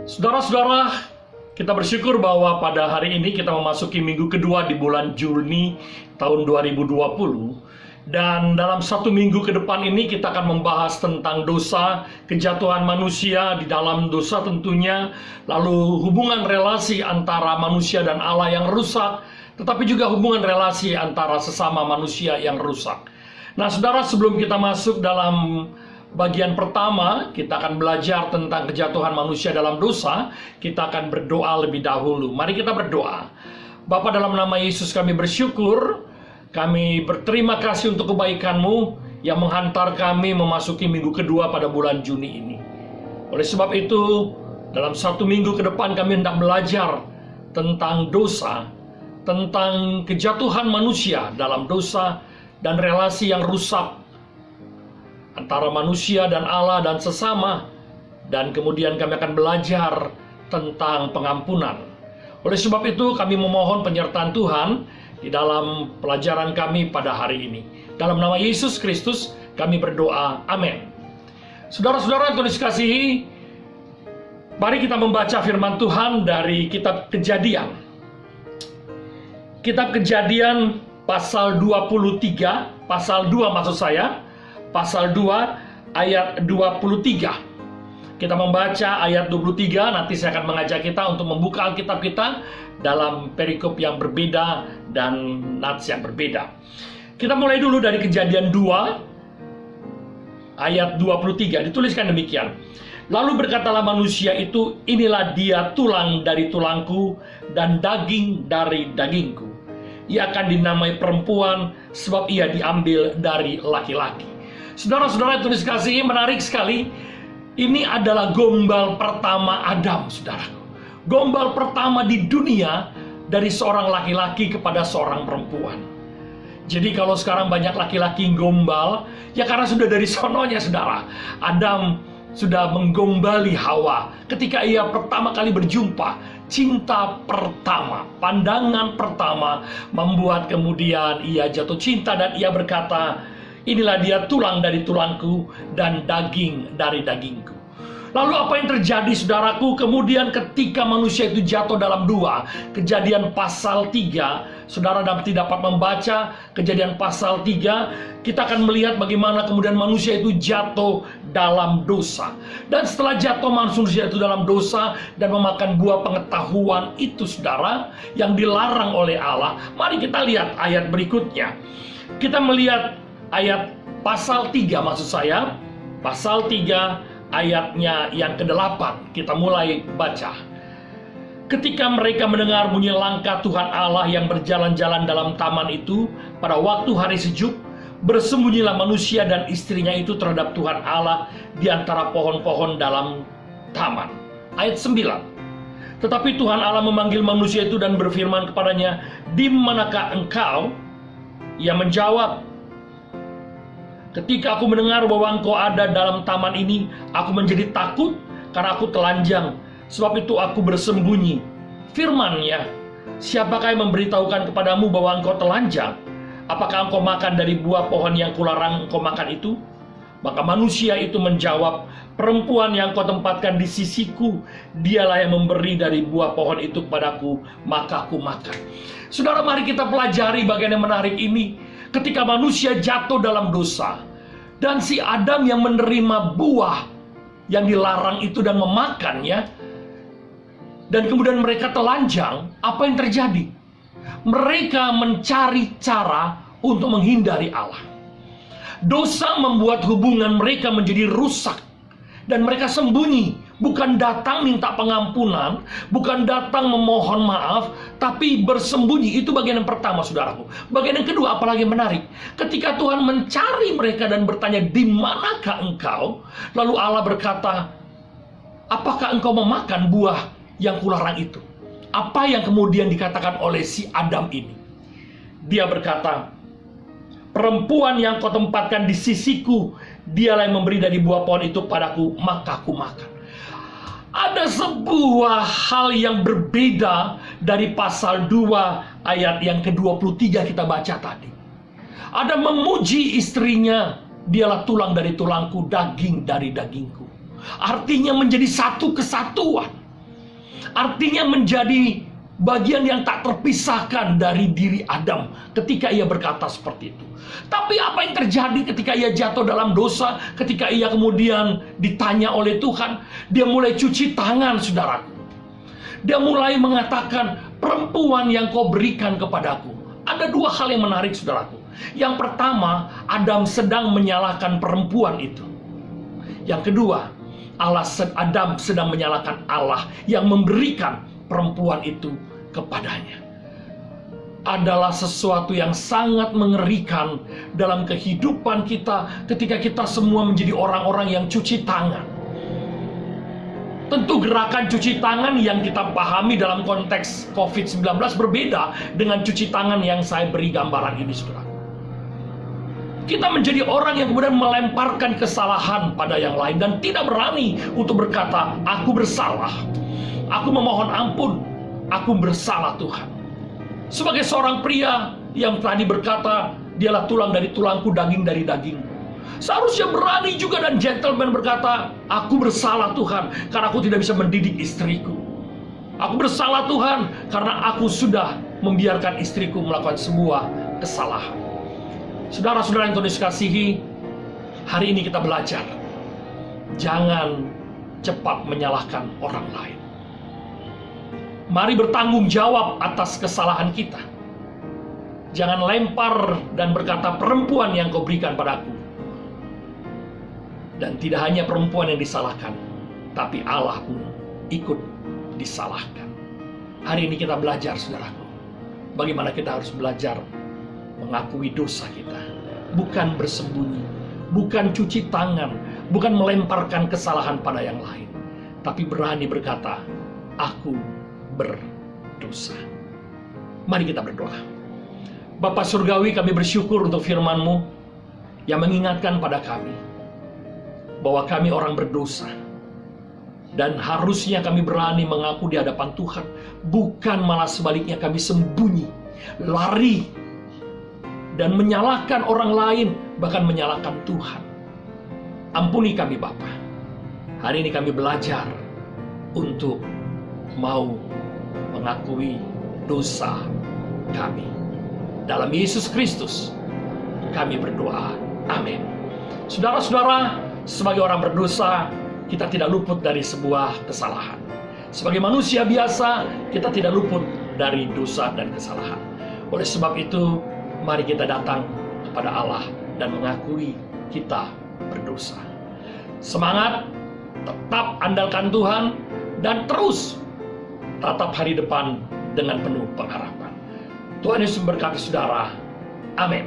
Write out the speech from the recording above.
Saudara-saudara, kita bersyukur bahwa pada hari ini kita memasuki minggu kedua di bulan Juni tahun 2020. Dan dalam satu minggu ke depan ini kita akan membahas tentang dosa, kejatuhan manusia di dalam dosa tentunya, lalu hubungan relasi antara manusia dan Allah yang rusak, tetapi juga hubungan relasi antara sesama manusia yang rusak. Nah, saudara, sebelum kita masuk dalam bagian pertama, kita akan belajar tentang kejatuhan manusia dalam dosa. Kita akan berdoa lebih dahulu. Mari kita berdoa. Bapa, dalam nama Yesus kami bersyukur, kami berterima kasih untuk kebaikan-Mu yang menghantar kami memasuki minggu kedua pada bulan Juni ini. Oleh sebab itu, dalam satu minggu ke depan kami hendak belajar tentang dosa, tentang kejatuhan manusia dalam dosa, dan relasi yang rusak antara manusia dan Allah dan sesama. Dan kemudian kami akan belajar tentang pengampunan. Oleh sebab itu kami memohon penyertaan Tuhan di dalam pelajaran kami pada hari ini. Dalam nama Yesus Kristus kami berdoa, amin. Saudara-saudara yang dikasihi, mari kita membaca firman Tuhan dari kitab Kejadian. Kitab Kejadian pasal 23, pasal 2 maksud saya, pasal 2 ayat 23. Kita membaca ayat 23, nanti saya akan mengajak kita untuk membuka Alkitab kita dalam perikop yang berbeda dan nats yang berbeda. Kita mulai dulu dari Kejadian 2 ayat 23, dituliskan demikian. Lalu berkatalah manusia itu, inilah dia tulang dari tulangku dan daging dari dagingku. Ia akan dinamai perempuan sebab ia diambil dari laki-laki. Saudara-saudara yang dikasihi, menarik sekali. Ini adalah gombal pertama Adam, saudaraku. Gombal pertama di dunia dari seorang laki-laki kepada seorang perempuan. Jadi kalau sekarang banyak laki-laki gombal, ya karena sudah dari sononya, saudara. Adam sudah menggombali Hawa ketika ia pertama kali berjumpa. Cinta pertama, pandangan pertama membuat kemudian ia jatuh cinta dan ia berkata, inilah dia tulang dari tulangku dan daging dari dagingku. Lalu apa yang terjadi, saudaraku? Kemudian ketika manusia itu jatuh dalam dua, Kejadian pasal 3, saudara tidak dapat membaca Kejadian pasal 3, kita akan melihat bagaimana kemudian manusia itu jatuh dalam dosa. Dan setelah jatuh manusia itu dalam dosa dan memakan buah pengetahuan itu, saudara, yang dilarang oleh Allah. Mari kita lihat ayat berikutnya. Kita melihat ayat pasal 3 maksud saya, pasal 3 ayatnya yang ke-8. Kita mulai baca. Ketika mereka mendengar bunyi langkah Tuhan Allah yang berjalan-jalan dalam taman itu, pada waktu hari sejuk, bersembunyilah manusia dan istrinya itu terhadap Tuhan Allah di antara pohon-pohon dalam taman. Ayat 9. Tetapi Tuhan Allah memanggil manusia itu dan berfirman kepadanya, di manakah engkau? Ia menjawab, ketika aku mendengar bahwa engkau ada dalam taman ini, aku menjadi takut karena aku telanjang. Sebab itu aku bersembunyi. Firman-Nya, siapakah yang memberitahukan kepadamu bahwa engkau telanjang? Apakah engkau makan dari buah pohon yang kularang engkau makan itu? Maka manusia itu menjawab, perempuan yang kau tempatkan di sisiku, dialah yang memberi dari buah pohon itu kepadaku, maka aku makan. Saudara, mari kita pelajari bagian yang menarik ini. Ketika manusia jatuh dalam dosa, dan si Adam yang menerima buah yang dilarang itu dan memakannya, dan kemudian mereka telanjang, apa yang terjadi? Mereka mencari cara untuk menghindari Allah. Dosa membuat hubungan mereka menjadi rusak, dan mereka sembunyi. Bukan datang minta pengampunan, bukan datang memohon maaf, tapi bersembunyi. Itu bagian yang pertama, saudaraku. Bagian yang kedua, apalagi menarik. Ketika Tuhan mencari mereka dan bertanya, di manakah engkau? Lalu Allah berkata, apakah engkau memakan buah yang kularang itu? Apa yang kemudian dikatakan oleh si Adam ini? Dia berkata, perempuan yang kau tempatkan di sisiku, dialah yang memberi dari buah pohon itu padaku, maka aku makan. Ada sebuah hal yang berbeda dari pasal 2 ayat yang ke-23 kita baca tadi. Ada memuji istrinya Dialah tulang dari tulangku, daging dari dagingku. Artinya menjadi satu kesatuan. Artinya menjadi bagian yang tak terpisahkan dari diri Adam ketika ia berkata seperti itu. Tapi apa yang terjadi ketika ia jatuh dalam dosa, ketika ia kemudian ditanya oleh Tuhan, dia mulai cuci tangan, saudaraku. Dia mulai mengatakan, perempuan yang kau berikan kepadaku. Ada dua hal yang menarik, saudaraku. Yang pertama, Adam sedang menyalahkan perempuan itu. Yang kedua, Adam sedang menyalahkan Allah yang memberikan perempuan itu kepadanya. Adalah sesuatu yang sangat mengerikan dalam kehidupan kita ketika kita semua menjadi orang-orang yang cuci tangan. Tentu gerakan cuci tangan yang kita pahami dalam konteks COVID-19 berbeda dengan cuci tangan yang saya beri gambaran ini, saudara. Kita menjadi orang yang kemudian melemparkan kesalahan pada yang lain dan tidak berani untuk berkata, aku bersalah, aku memohon ampun, aku bersalah Tuhan. Sebagai seorang pria yang tadi berkata, dialah tulang dari tulangku, daging dari dagingku. Seharusnya berani juga dan gentleman berkata, aku bersalah Tuhan, karena aku tidak bisa mendidik istriku. Aku bersalah Tuhan, karena aku sudah membiarkan istriku melakukan sebuah kesalahan. Saudara-saudara yang Tuhan kasihi, hari ini kita belajar, jangan cepat menyalahkan orang lain. Mari bertanggung jawab atas kesalahan kita. Jangan lempar dan berkata, perempuan yang kau berikan padaku. Dan tidak hanya perempuan yang disalahkan, tapi Allah pun ikut disalahkan. Hari ini kita belajar, saudaraku, bagaimana kita harus belajar mengakui dosa kita, bukan bersembunyi, bukan cuci tangan, bukan melemparkan kesalahan pada yang lain, tapi berani berkata, aku berdosa. Mari kita berdoa. Bapa Surgawi, kami bersyukur untuk firman-Mu yang mengingatkan pada kami bahwa kami orang berdosa, dan harusnya kami berani mengaku di hadapan Tuhan, bukan malah sebaliknya kami sembunyi, lari, dan menyalahkan orang lain, bahkan menyalahkan Tuhan. Ampuni kami Bapa. Hari ini kami belajar untuk mau mengakui dosa kami. Dalam Yesus Kristus kami berdoa. Amin. Saudara-saudara, sebagai orang berdosa, kita tidak luput dari sebuah kesalahan. Sebagai manusia biasa, kita tidak luput dari dosa dan kesalahan. Oleh sebab itu, mari kita datang kepada Allah dan mengakui kita berdosa. Semangat, tetap andalkan Tuhan, dan terus tatap hari depan dengan penuh pengharapan. Tuhan Yesus memberkati saudara. Amin.